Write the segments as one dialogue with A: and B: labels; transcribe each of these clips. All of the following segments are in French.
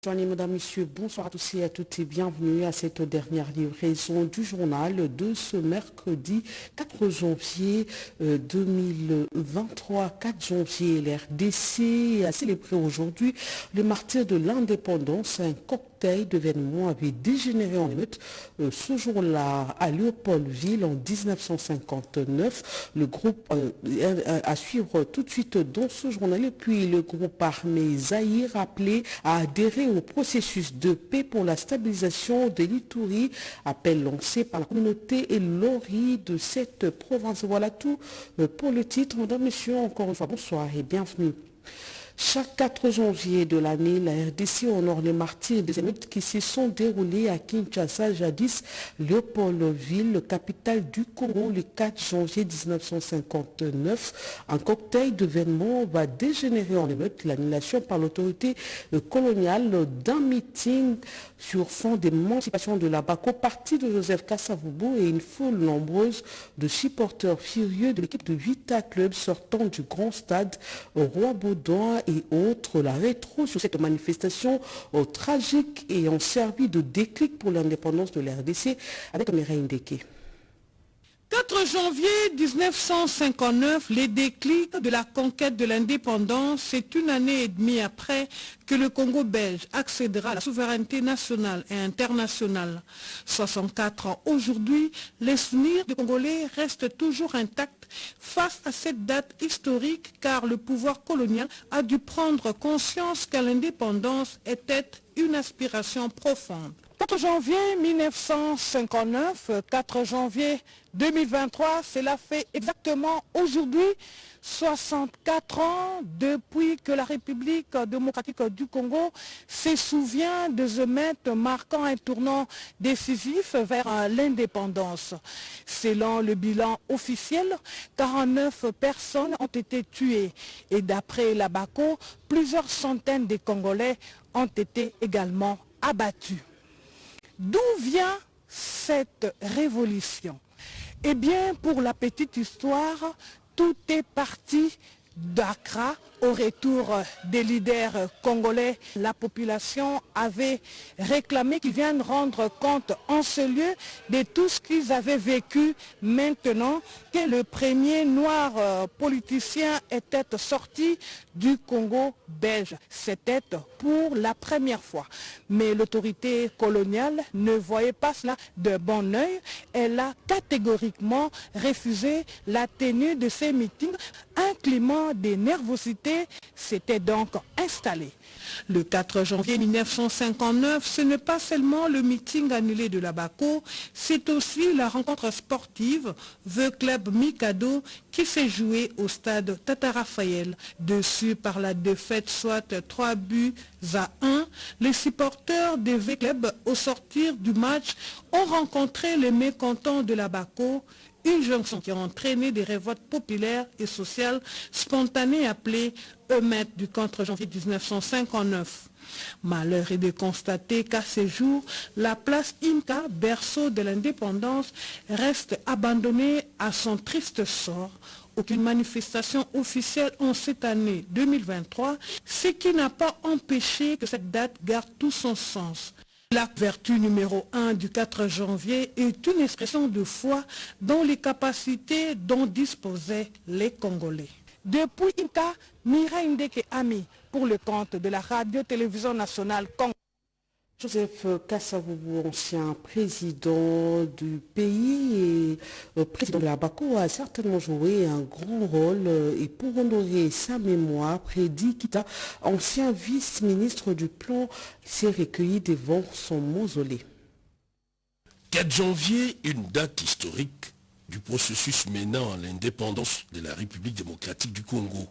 A: Mesdames, Messieurs, bonsoir à tous et à toutes et bienvenue à cette dernière livraison du journal de ce mercredi 4 janvier 2023. 4 janvier, l'RDC a célébré aujourd'hui le martyr de l'indépendance. Un cocktail d'événements avait dégénéré en émeute ce jour-là à Léopoldville en 1959. Le groupe à suivre tout de suite dans ce journal. Et puis le groupe armé Zaïre appelé à adhérer au processus de paix pour la stabilisation de l'Ituri, appel lancé par la communauté et l'ORI de cette province. Voilà tout pour le titre. Mesdames, Messieurs, encore une fois, bonsoir et bienvenue. Chaque 4 janvier de l'année, la RDC honore les martyrs des émeutes qui se sont déroulées à Kinshasa, jadis Léopoldville, capitale du Congo, le 4 janvier 1959. Un cocktail d'événements va dégénérer en émeute, l'annulation par l'autorité coloniale d'un meeting sur fond d'émancipation de la BACO, parti de Joseph Kasavubu et une foule nombreuse de supporters furieux de l'équipe de Vita Club sortant du grand stade Roi-Baudouin et autres. La rétro sur cette manifestation tragique ayant servi de déclic pour l'indépendance de la RDC avec Mireille Ndeke.
B: 4 janvier 1959, les déclics de la conquête de l'indépendance, c'est une année et demie après que le Congo belge accédera à la souveraineté nationale et internationale. 64 ans aujourd'hui, les souvenirs des Congolais restent toujours intacts face à cette date historique car le pouvoir colonial a dû prendre conscience que l'indépendance était une aspiration profonde. 4 janvier 1959, 4 janvier 2023, cela fait exactement aujourd'hui 64 ans depuis que la République démocratique du Congo se souvient des émeutes marquant un tournant décisif vers l'indépendance. Selon le bilan officiel, 49 personnes ont été tuées et d'après la BACO, plusieurs centaines de Congolais ont été également abattus. D'où vient cette révolution? Eh bien, pour la petite histoire, tout est parti d'Accra. Au retour des leaders congolais, la population avait réclamé qu'ils viennent rendre compte en ce lieu de tout ce qu'ils avaient vécu maintenant que le premier noir politicien était sorti du Congo belge. C'était pour la première fois. Mais l'autorité coloniale ne voyait pas cela de bon oeil. Elle a catégoriquement refusé la tenue de ces meetings. Un climat de nervosité s'était donc installé. Le 4 janvier 1959, ce n'est pas seulement le meeting annulé de la BACO, c'est aussi la rencontre sportive The Club Mikado qui s'est jouée au stade Tata Raphaël. Dessus par la défaite soit 3-1, les supporters de The Club au sortir du match ont rencontré les mécontents de la BACO, une jonction qui a entraîné des révoltes populaires et sociales spontanées appelées émeutes du 4 janvier 1959. Malheur est de constater qu'à ces jours, la place Inca, berceau de l'indépendance, reste abandonnée à son triste sort. Aucune manifestation officielle en cette année 2023, ce qui n'a pas empêché que cette date garde tout son sens. La vertu numéro 1 du 4 janvier est une expression de foi dans les capacités dont disposaient les Congolais. Depuis Inca, Mireille Ndeke Ami pour le compte de la radio-télévision nationale Congo.
A: Joseph Kasavubu, ancien président du pays et président de la BACO, a certainement joué un grand rôle et pour honorer sa mémoire, Prédi Kita, ancien vice-ministre du plan, s'est recueilli devant son mausolée.
C: 4 janvier, une date historique du processus menant à l'indépendance de la République démocratique du Congo.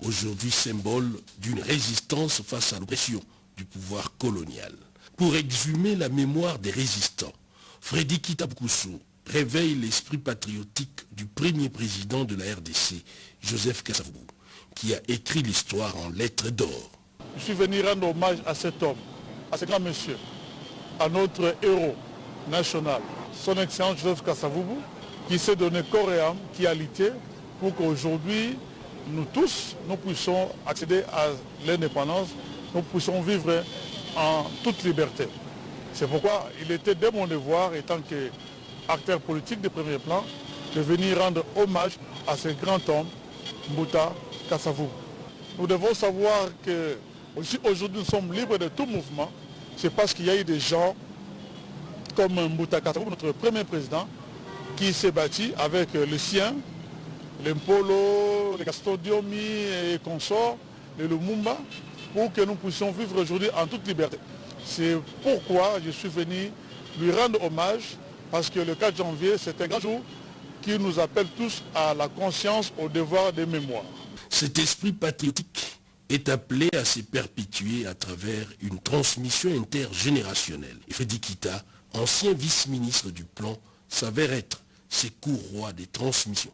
C: Aujourd'hui symbole d'une résistance face à l'oppression du pouvoir colonial. Pour exhumer la mémoire des résistants, Frédéric Kitabkoussou réveille l'esprit patriotique du premier président de la RDC, Joseph Kasavubu, qui a écrit l'histoire en lettres d'or.
D: Je suis venu rendre hommage à cet homme, à ce grand monsieur, à notre héros national, son excellence Joseph Kasavubu, qui s'est donné corps et âme, qui a lutté pour qu'aujourd'hui, nous tous, nous puissions accéder à l'indépendance, nous puissions vivre en toute liberté. C'est pourquoi il était de mon devoir, étant qu'acteur politique de premier plan, de venir rendre hommage à ce grand homme, Mbouta Kassavoubou. Nous devons savoir que si aujourd'hui nous sommes libres de tout mouvement, c'est parce qu'il y a eu des gens comme Mbouta Kassavoubou, notre premier président, qui s'est bâti avec le sien, l'Impolo, le Castodiomi et consorts, le Lumumba, pour que nous puissions vivre aujourd'hui en toute liberté. C'est pourquoi je suis venu lui rendre hommage, parce que le 4 janvier, c'est un grand jour qui nous appelle tous à la conscience, au devoir de mémoire.
C: Cet esprit patriotique est appelé à se perpétuer à travers une transmission intergénérationnelle. Et Freddy Kita, ancien vice-ministre du Plan, s'avère être ce courroie des transmissions.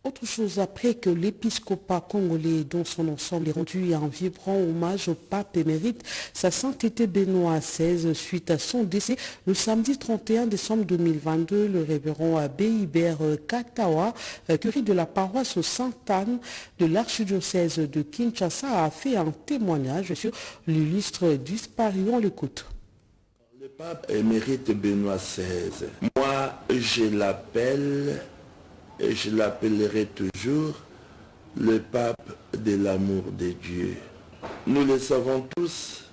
A: Autre chose, après que l'épiscopat congolais dans son ensemble est rendu un vibrant hommage au pape émérite, sa sainteté Benoît XVI, suite à son décès, le samedi 31 décembre 2022, le révérend abbé Hubert Katawa, curé de la paroisse Sainte-Anne de l'archidiocèse de Kinshasa, a fait un témoignage sur l'illustre disparu. On l'écoute.
E: Le pape émérite Benoît XVI, moi je l'appelle et je l'appellerai toujours le pape de l'amour de Dieu. Nous le savons tous,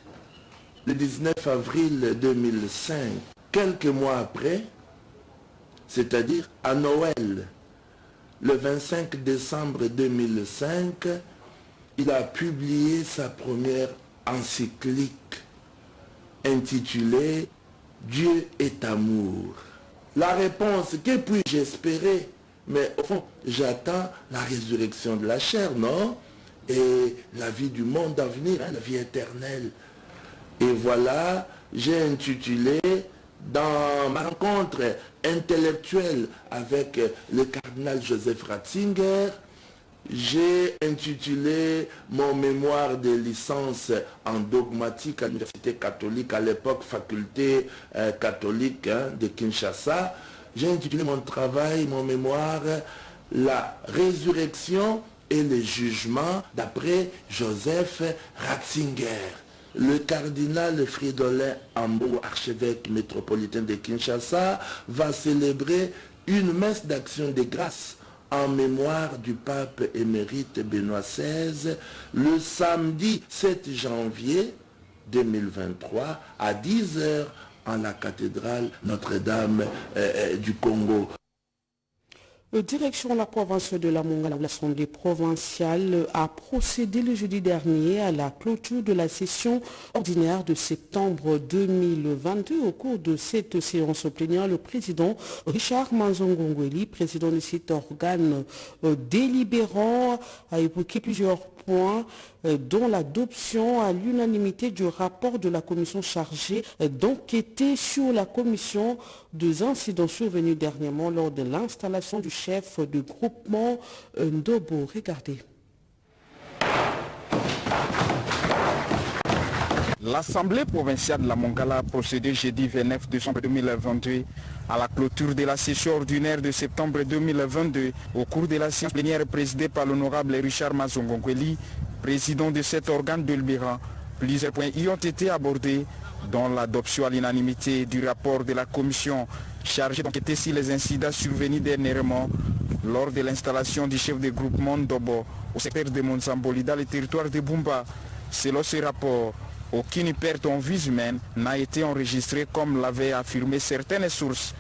E: le 19 avril 2005, quelques mois après, c'est-à-dire à Noël, le 25 décembre 2005, il a publié sa première encyclique intitulée « Dieu est amour ». La réponse, que puis-je espérer? Mais au fond, j'attends la résurrection de la chair, non? Et la vie du monde à venir, la vie éternelle. Et voilà, j'ai intitulé, dans ma rencontre intellectuelle avec le cardinal Joseph Ratzinger, j'ai intitulé mon mémoire de licence en dogmatique à l'Université catholique, à l'époque faculté catholique de Kinshasa. J'ai intitulé mon travail, mon mémoire, La résurrection et le jugement d'après Joseph Ratzinger. Le cardinal Fridolin Ambou, archevêque métropolitain de Kinshasa, va célébrer une messe d'action de grâce en mémoire du pape émérite Benoît XVI le samedi 7 janvier 2023 à 10h en la cathédrale Notre-Dame du Congo.
A: Direction la province de la Mongala, l'Assemblée provinciale a procédé le jeudi dernier à la clôture de la session ordinaire de septembre 2022. Au cours de cette séance plénière, le président Richard Manzongongweli, président de cet organe délibérant, a évoqué plusieurs points dont l'adoption à l'unanimité du rapport de la commission chargée d'enquêter sur la commission des incidents survenus dernièrement lors de l'installation du chef de groupement Ndobo. Regardez.
F: L'Assemblée provinciale de la Mongala a procédé jeudi 29 décembre 2022 à la clôture de la session ordinaire de septembre 2022 au cours de la séance plénière présidée par l'honorable Richard Manzongongweli, président de cet organe délibérant. Plusieurs points y ont été abordés, dont l'adoption à l'unanimité du rapport de la commission chargée d'enquêter sur les incidents survenus dernièrement lors de l'installation du chef de groupement Ndobo au secteur de Monzamboli dans le territoire de Bumba. Selon ce rapport, aucune perte en vie humaine n'a été enregistrée comme l'avaient affirmé certaines sources.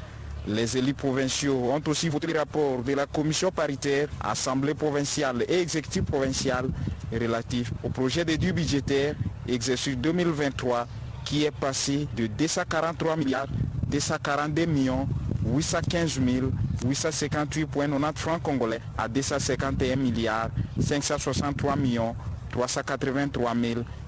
F: Les élus provinciaux ont aussi voté le rapport de la commission paritaire, assemblée provinciale et exécutif provincial relatif au projet de due budgétaire exercice 2023 qui est passé de 243 milliards 242 millions 815 858,90 francs congolais à 251 milliards 563 millions 383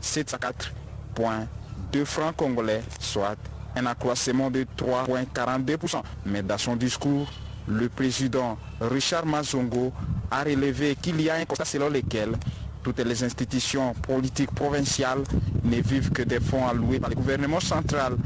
F: 704,2 francs congolais, soit un accroissement de 3,42%. Mais dans son discours, le président Richard Manzongo a relevé qu'il y a un constat selon lequel toutes les institutions politiques provinciales ne vivent que des fonds alloués par le gouvernement central.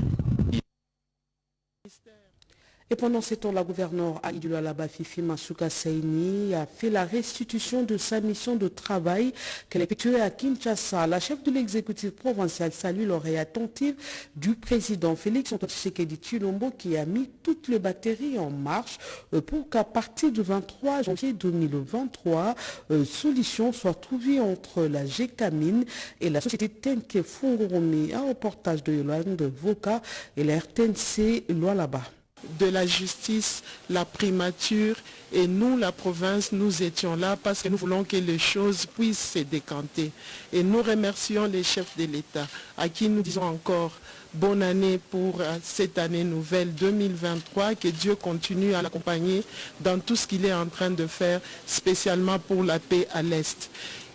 A: Et pendant ce temps, la gouverneure Aïdou Alaba Fifi Masuka Saini a fait la restitution de sa mission de travail qu'elle a effectuée à Kinshasa. La chef de l'exécutif provincial salue l'oreille attentive du président Félix Antoine Tshisekedi Tshilombo qui a mis toutes les batteries en marche pour qu'à partir du 23 janvier 2023, solution soit trouvée entre la GECAMINE et la société Tenke Fungurumi. Un reportage de Yolande Voka et la RTNC Lualaba.
G: De la justice, la primature et nous, la province, nous étions là parce que nous voulons que les choses puissent se décanter. Et nous remercions les chefs de l'État à qui nous disons encore bonne année pour cette année nouvelle 2023, que Dieu continue à l'accompagner dans tout ce qu'il est en train de faire, spécialement pour la paix à l'Est.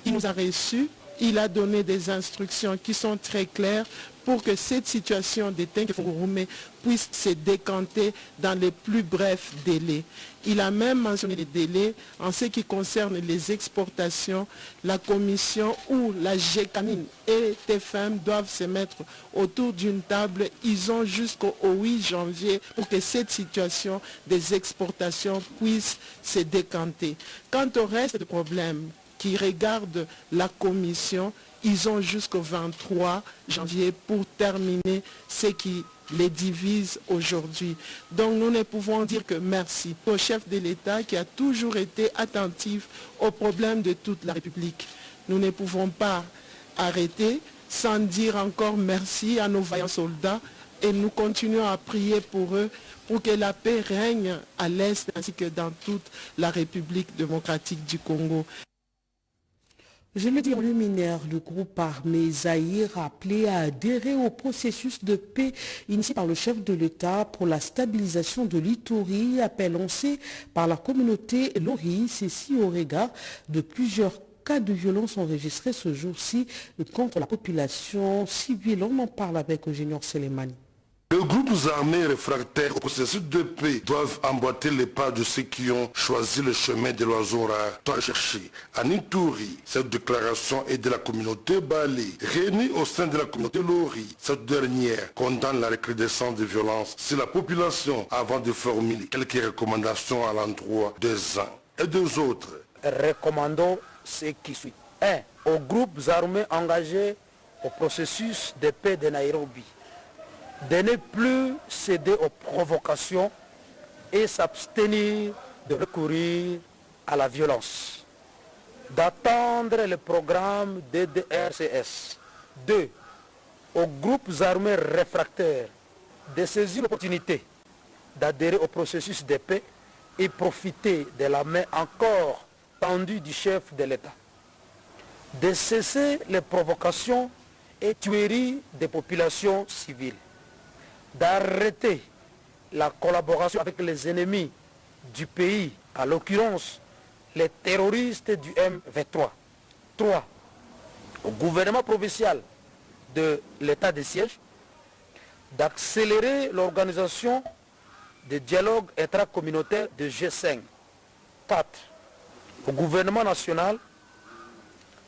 G: Il nous a reçus, il a donné des instructions qui sont très claires pour que cette situation de Tenke Fungurumi puisse se décanter dans les plus brefs délais. Il a même mentionné les délais en ce qui concerne les exportations. La commission ou la GECAMINE et TFM doivent se mettre autour d'une table. Ils ont jusqu'au 8 janvier pour que cette situation des exportations puisse se décanter. Quant au reste des problèmes qui regardent la commission, ils ont jusqu'au 23 janvier pour terminer ce qui les divise aujourd'hui. Donc nous ne pouvons dire que merci au chef de l'État qui a toujours été attentif aux problèmes de toute la République. Nous ne pouvons pas arrêter sans dire encore merci à nos vaillants soldats et nous continuons à prier pour eux pour que la paix règne à l'Est ainsi que dans toute la République démocratique du Congo.
A: Je le dis en luminaire, le groupe armé Zaïre a appelé à adhérer au processus de paix initié par le chef de l'État pour la stabilisation de l'Ituri, appel lancé par la communauté Lori, ceci au regard de plusieurs cas de violence enregistrés ce jour-ci contre la population civile. On en parle avec Eugénior Selemani.
H: Les groupes armés réfractaires au processus de paix doivent emboîter les pas de ceux qui ont choisi le chemin de l'oiseau rare tant cherché. À Ituri, cette déclaration est de la communauté Balé. Réunie au sein de la communauté Lori, cette dernière condamne la recrudescence des violences sur la population avant de formuler quelques recommandations à l'endroit des uns et des autres.
I: Recommandons ce qui suit. 1. Aux groupes armés engagés au processus de paix de Nairobi de ne plus céder aux provocations et s'abstenir de recourir à la violence. D'attendre le programme DDRCS. 2. Aux groupes armés réfractaires de saisir l'opportunité d'adhérer au processus de paix et profiter de la main encore tendue du chef de l'État. De cesser les provocations et tueries des populations civiles. D'arrêter la collaboration avec les ennemis du pays, à l'occurrence les terroristes du M23. 3. Au gouvernement provincial de l'état de siège, d'accélérer l'organisation des dialogues intracommunautaires de G5. 4. Au gouvernement national,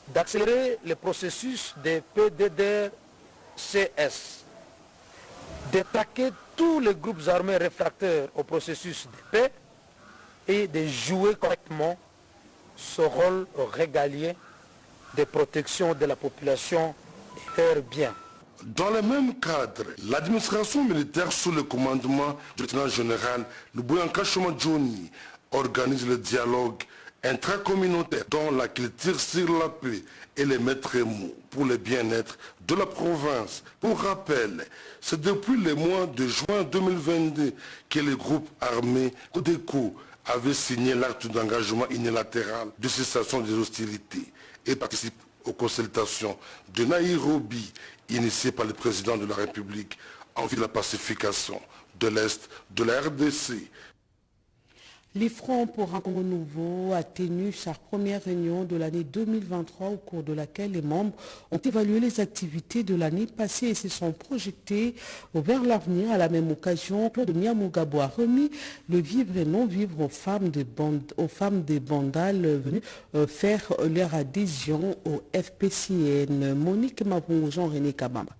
I: d'accélérer le processus de PDDRCS, d'attaquer tous les groupes armés réfractaires au processus de paix et de jouer correctement ce rôle régalien de protection de la population et leurs biens.
H: Dans le même cadre, l'administration militaire sous le commandement du lieutenant général Luboyanka Johnny organise le dialogue intracommunautaire dont la culture sur la paix et les maîtres mots pour le bien-être de la province. Pour rappel, c'est depuis le mois de juin 2022 que le groupe armé Codeco avait signé l'acte d'engagement unilatéral de cessation des hostilités et participe aux consultations de Nairobi initiées par le président de la République en vue de la pacification de l'Est de la RDC.
A: L'IFRON pour un Congo nouveau a tenu sa première réunion de l'année 2023 au cours de laquelle les membres ont évalué les activités de l'année passée et se sont projetés vers l'avenir. À la même occasion, Claude Niamugabo a remis le vivre et non-vivre aux femmes des Bandales venues faire leur adhésion au FPCN. Monique Mabongo, Jean-René Kabamba.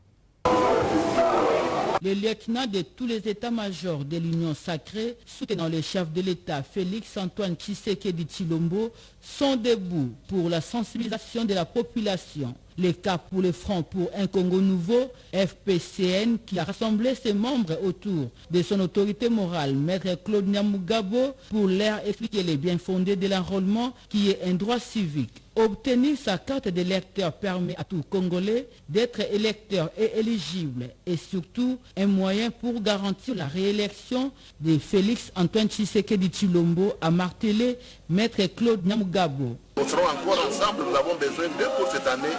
J: Les lieutenants de tous les états-majors de l'Union sacrée, soutenant les chefs de l'État Félix-Antoine Tshisekedi Tshilombo, sont debout pour la sensibilisation de la population. Les CAP pour le Front pour un Congo nouveau, FPCN, qui a rassemblé ses membres autour de son autorité morale, Maître Claude Nyamugabo, pour leur expliquer les biens fondés de l'enrôlement qui est un droit civique. Obtenir sa carte d'électeur permet à tout Congolais d'être électeur et éligible et surtout un moyen pour garantir la réélection de Félix-Antoine Tshisekedi Tshilombo, a martelé Maître Claude Nyamugabo.
E: Nous serons encore ensemble, nous avons besoin d'eux pour cette année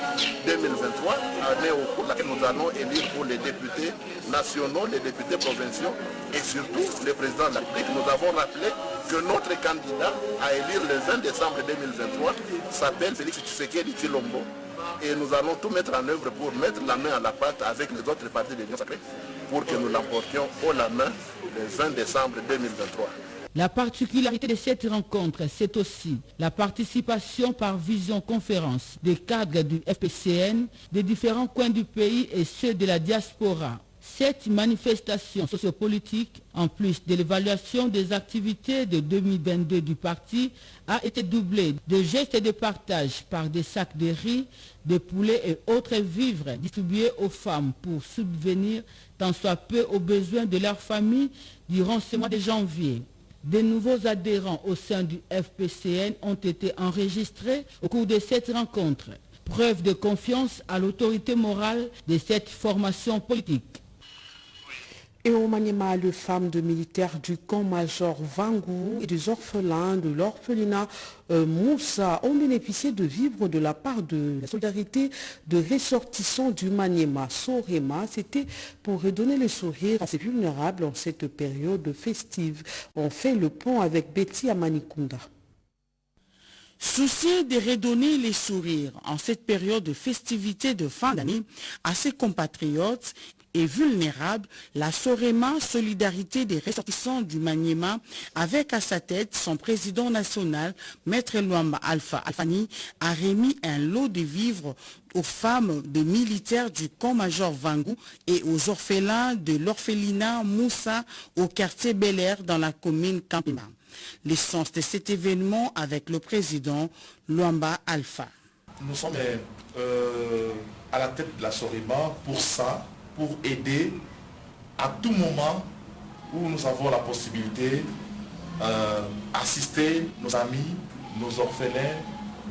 E: 2023, année au cours de laquelle nous allons élire pour les députés nationaux, les députés provinciaux et surtout le président de la République. Nous avons rappelé que notre candidat à élire le 20 décembre 2023 s'appelle Félix Tshisekedi Tshilombo. Et nous allons tout mettre en œuvre pour mettre la main à la pâte avec les autres partis de l'Union sacrée pour que nous l'emportions haut la main le 20 décembre 2023.
J: La particularité de cette rencontre, c'est aussi la participation par visioconférence des cadres du FPCN des différents coins du pays et ceux de la diaspora. Cette manifestation sociopolitique, en plus de l'évaluation des activités de 2022 du parti, a été doublée de gestes de partage par des sacs de riz, de poulets et autres vivres distribués aux femmes pour subvenir tant soit peu aux besoins de leur famille durant ce mois de janvier. De nouveaux adhérents au sein du FPCN ont été enregistrés au cours de cette rencontre. Preuve de confiance à l'autorité morale de cette formation politique.
A: Et au Maniema, les femmes de militaires du camp Major Vangu et des orphelins de l'orphelinat Moussa ont bénéficié de vivres de la part de la solidarité de ressortissants du Maniema. Sorema, c'était pour redonner le sourire à ces vulnérables en cette période festive. On fait le pont avec Betty Amanikunda.
K: Soucieux de redonner les sourires en cette période de festivité de fin d'année à ses compatriotes et vulnérables, la Sorema Solidarité des ressortissants du Maniema, avec à sa tête son président national, Maître Luamba Alpha Alfani, a remis un lot de vivres aux femmes de militaires du camp Major Vangu et aux orphelins de l'orphelinat Moussa au quartier Bel Air dans la commune Campima. L'essence de cet événement avec le président Luamba Alpha.
L: Nous sommes à la tête de la Sorema pour ça, pour aider à tout moment où nous avons la possibilité d'assister nos amis, nos orphelins,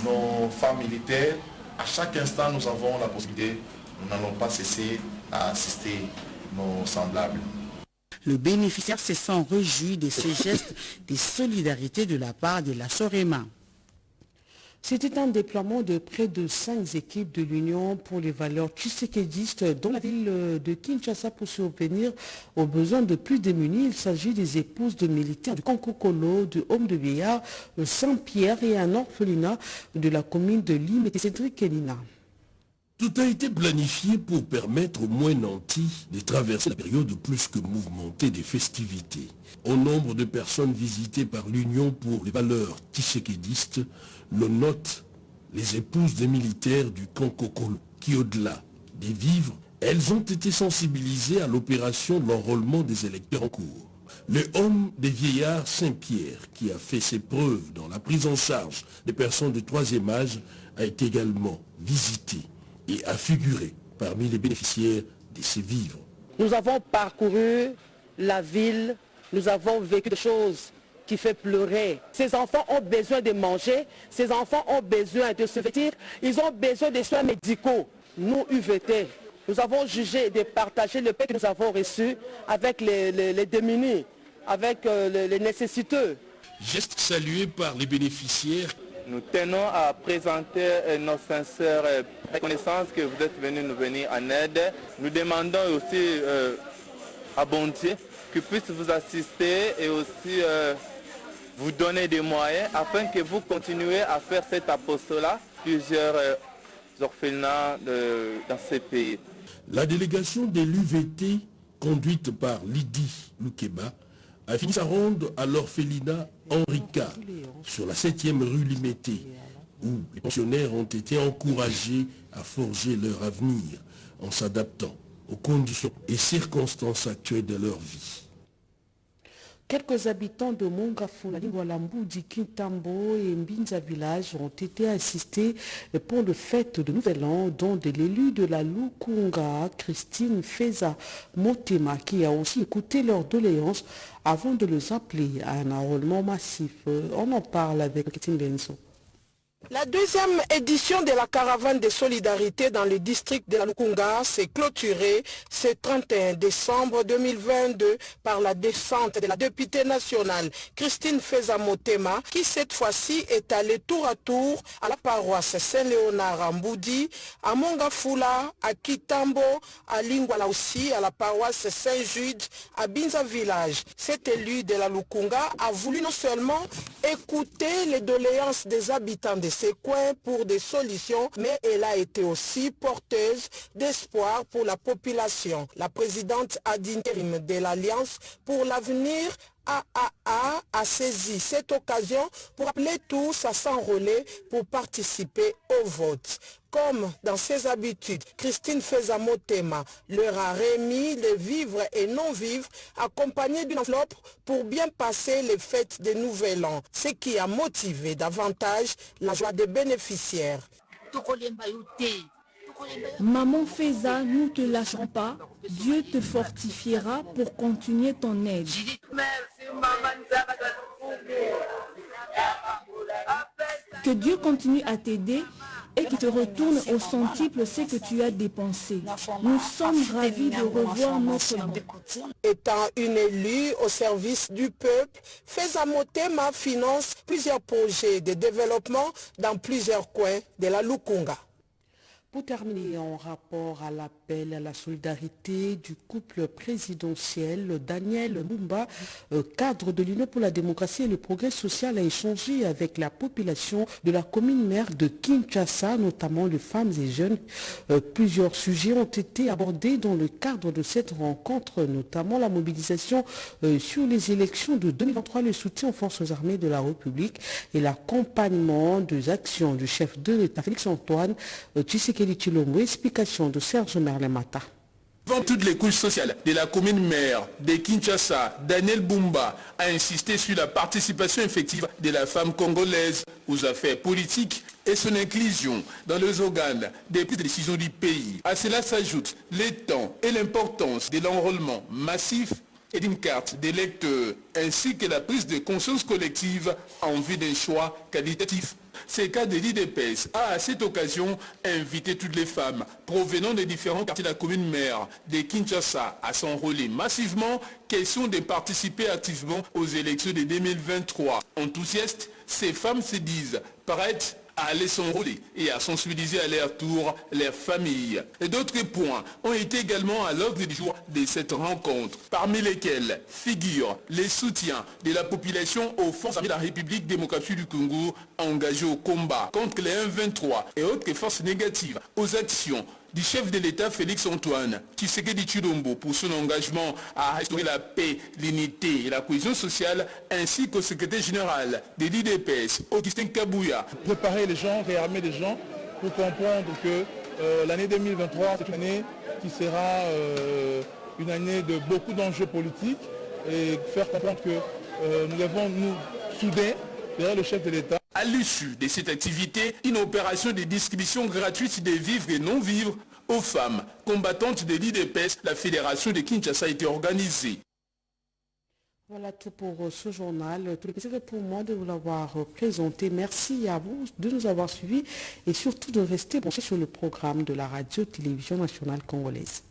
L: nos femmes militaires. À chaque instant, nous avons la possibilité, nous n'allons pas cesser à assister nos semblables.
K: Le bénéficiaire se sent réjoui de ces gestes de solidarité de la part de la Sorema.
A: C'était un déploiement de près de 5 équipes de l'Union pour les valeurs tshisekédistes dans la ville de Kinshasa pour subvenir aux besoins de plus démunis. Il s'agit des épouses de militaires du Kankokolo, de Homme de Vieillard, Saint-Pierre et un orphelinat de la commune de Lim et Cédric Kelina.
C: Tout a été planifié pour permettre aux moins nantis de traverser la période plus que mouvementée des festivités. Au nombre de personnes visitées par l'Union pour les valeurs tshisekédistes, le note les épouses des militaires du Kankokolo, qui au-delà des vivres, elles ont été sensibilisées à l'opération de l'enrôlement des électeurs en cours. Le Homme des Vieillards Saint-Pierre, qui a fait ses preuves dans la prise en charge des personnes de troisième âge, a été également visité et a figuré parmi les bénéficiaires de ces vivres.
M: Nous avons parcouru la ville, nous avons vécu des choses qui font pleurer. Ces enfants ont besoin de manger, ces enfants ont besoin de se vêtir, ils ont besoin de soins médicaux. Nous, UVT, nous avons jugé de partager le pain que nous avons reçu avec les démunis, avec les nécessiteux.
C: Geste salué par les bénéficiaires.
N: Nous tenons à présenter nos sincères reconnaissances que vous êtes venus nous venir en aide. Nous demandons aussi à bon Dieu qu'il puisse vous assister et aussi vous donner des moyens afin que vous continuiez à faire cet apostolat plusieurs orphelinats dans ces pays.
C: La délégation de l'UVT, conduite par Lydie Loukeba, a fini sa ronde à l'orphelinat Henrika, sur la 7e rue Limété, où les pensionnaires ont été encouragés à forger leur avenir en s'adaptant aux conditions et circonstances actuelles de leur vie.
A: Quelques habitants de Mongafula, Lingwalamboudi, Kintambo et Mbinza village ont été assistés pour le fête de Nouvel An, dont de l'élu de la Lukunga, Christine Feza Motema, qui a aussi écouté leurs doléances avant de les appeler à un enrôlement massif. On en parle avec Christine Benzo.
O: La deuxième édition de la caravane de solidarité dans le district de la Lukunga s'est clôturée ce 31 décembre 2022 par la descente de la députée nationale Christine Feza Motema, qui cette fois-ci est allée tour à tour à la paroisse Saint-Léonard à Mboudi, à Mongafula, à Kitambo, à Lingwala aussi, à la paroisse Saint-Jude, à Binza village. Cet élu de la Lukunga a voulu non seulement écouter les doléances des habitants de ces coins pour des solutions, mais elle a été aussi porteuse d'espoir pour la population. La présidente ad intérim de l'Alliance pour l'avenir AAA a saisi cette occasion pour appeler tous à s'enrôler pour participer au vote. Comme dans ses habitudes, Christine Feza Motema leur a remis les vivres et non-vivres accompagnés d'une enveloppe pour bien passer les fêtes de Nouvel An, ce qui a motivé davantage la joie des bénéficiaires.
P: Maman Feza, nous ne te lâcherons pas. Dieu te fortifiera pour continuer ton aide. Que Dieu continue à t'aider et qu'il te retourne au centuple ce que tu as dépensé. Nous sommes ravis de revoir notre banc.
O: Étant une élue au service du peuple, Feza Motema finance plusieurs projets de développement dans plusieurs coins de la Lukunga.
A: Pour terminer, en rapport à l'appel à la solidarité du couple présidentiel, Daniel Mbumba, cadre de l'Union pour la démocratie et le progrès social, a échangé avec la population de la commune mère de Kinshasa, notamment les femmes et jeunes. Plusieurs sujets ont été abordés dans le cadre de cette rencontre, notamment la mobilisation sur les élections de 2023, le soutien aux forces armées de la République et l'accompagnement des actions du chef de l'État, Félix-Antoine Tshisekedi Tshilombo. Explication de Serge Merlemata.
Q: Devant toutes les couches sociales de la commune mère de Kinshasa, Daniel Mbumba a insisté sur la participation effective de la femme congolaise aux affaires politiques et son inclusion dans les organes des prises de décision du pays. À cela s'ajoutent les temps et l'importance de l'enrôlement massif et d'une carte d'électeur, ainsi que la prise de conscience collective en vue d'un choix qualitatif. C'est cas de l'IDPS a à cette occasion invité toutes les femmes provenant des différents quartiers de la commune mère de Kinshasa à s'enrôler massivement, question de participer activement aux élections de 2023. Enthousiastes, ces femmes se disent prêtes à aller s'enrôler et à sensibiliser à leur tour leurs familles. Et d'autres points ont été également à l'ordre du jour de cette rencontre, parmi lesquels figurent les soutiens de la population aux forces armées de la République démocratique du Congo engagées au combat contre les M23 et autres forces négatives aux actions du chef de l'État Félix-Antoine Tshisekedi Tshilombo pour son engagement à restaurer la paix, l'unité et la cohésion sociale, ainsi qu'au secrétaire général de l'IDPS, Augustin Kabouya.
D: Préparer les gens, réarmer les gens pour comprendre que l'année 2023, c'est une année qui sera une année de beaucoup d'enjeux politiques et faire comprendre que nous devons nous souder derrière le chef de l'État.
Q: À l'issue de cette activité, une opération de distribution gratuite des vivres et non-vivres aux femmes combattantes de l'IDPS, la fédération de Kinshasa, a été organisée.
A: Voilà tout pour ce journal. Tout le plaisir est pour moi de vous l'avoir présenté. Merci à vous de nous avoir suivis et surtout de rester branchés sur le programme de la radio-télévision nationale congolaise.